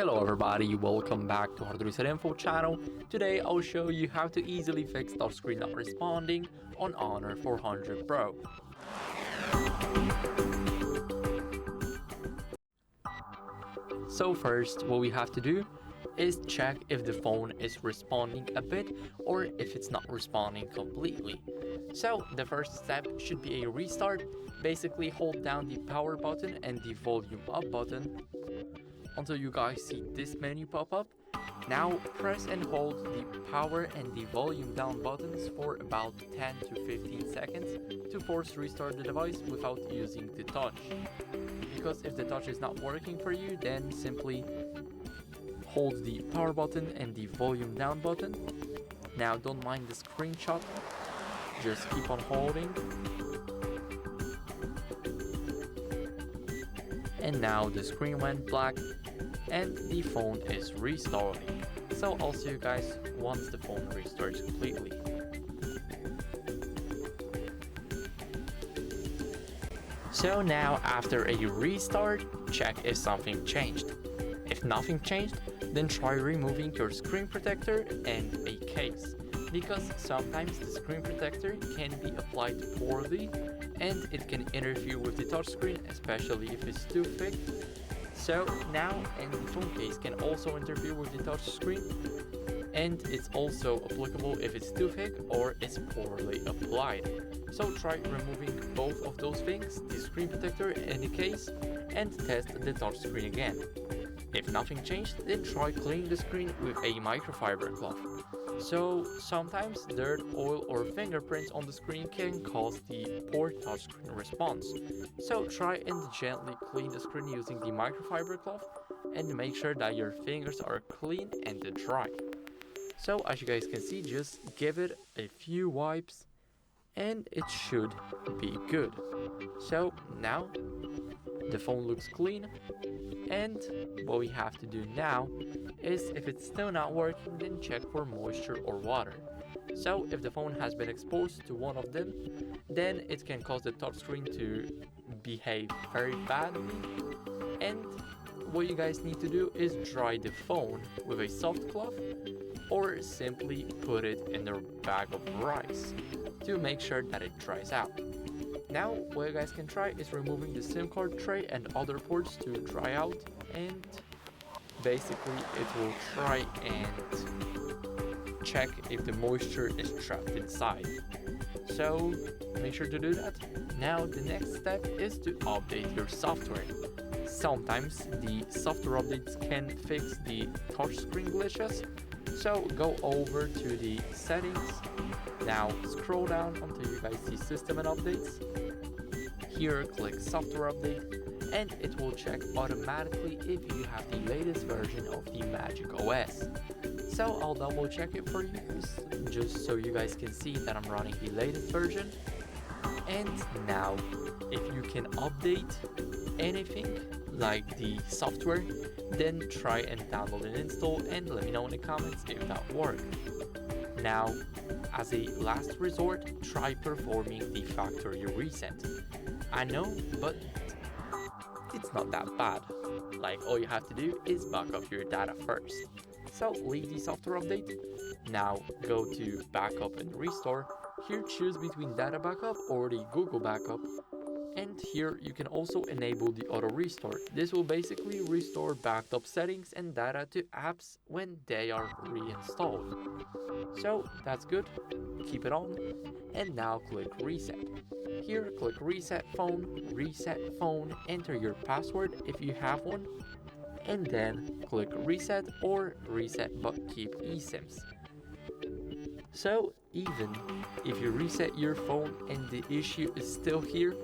Hello everybody, welcome back to HardReset.Info channel. Today I'll show you how to easily fix touchscreen not responding on Honor 400 Pro. So first, what we have to do is check if the phone is responding a bit or if it's not responding completely. So the first step should be a restart. Basically hold down the power button and the volume up button until you guys see this menu pop up. Now press and hold the power and the volume down buttons for about 10 to 15 seconds to force restart the device without using the touch. Because if the touch is not working for you, then simply hold the power button and the volume down button. Now don't mind the screenshot, just keep on holding. And now the screen went black and the phone is restarting. So I'll see you guys once the phone restarts completely. So now after a restart, check if something changed. If nothing changed, then try removing your screen protector and a case, because sometimes the screen protector can be applied poorly and it can interfere with the touchscreen, especially if it's too thick. So now, and the phone case can also interfere with the touchscreen, and it's also applicable if it's too thick or it's poorly applied. So try removing both of those things, the screen protector and the case, and test the touchscreen again. If nothing changed, then try cleaning the screen with a microfiber cloth. So sometimes dirt, oil or fingerprints on the screen can cause the poor touchscreen response. So try and gently clean the screen using the microfiber cloth and make sure that your fingers are clean and dry. So as you guys can see, just give it a few wipes and it should be good. So now the phone looks clean, and what we have to do now is, if it's still not working, then check for moisture or water. So if the phone has been exposed to one of them, then it can cause the touchscreen to behave very badly. And what you guys need to do is dry the phone with a soft cloth or simply put it in a bag of rice to make sure that it dries out. Now what you guys can try is removing the SIM card tray and other ports to dry out, and basically it will try and check if the moisture is trapped inside. So make sure to do that. Now the next step is to update your software. Sometimes the software updates can fix the touchscreen glitches. So go over to the settings. Now scroll down until you guys see system and updates. Here click software update and it will check automatically if you have the latest version of the Magic OS. So I'll double check it for you just so you guys can see that I'm running the latest version. And now if you can update anything like the software, then try and download and install and let me know in the comments if that worked. Now, as a last resort, try performing the factory reset. I know, but it's not that bad. Like, all you have to do is back up your data first. So leave the software update. Now go to backup and restore. Here choose between data backup or the Google backup. And here you can also enable the auto restore. This will basically restore backed up settings and data to apps when they are reinstalled. So that's good, keep it on, and now click reset. Here click reset phone, enter your password if you have one, and then click reset or reset but keep eSIMs. So even if you reset your phone and the issue is still here,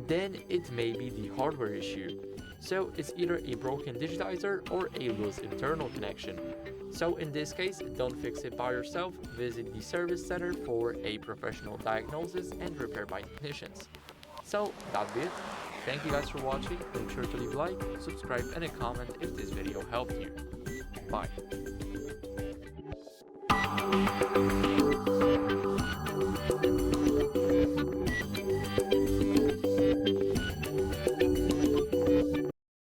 then it may be the hardware issue. So it's either a broken digitizer or a loose internal connection. So in this case, don't fix it by yourself, visit the service center for a professional diagnosis and repair by technicians. So that'll be it. Thank you guys for watching, make sure to leave a like, subscribe and a comment if this video helped you. Bye.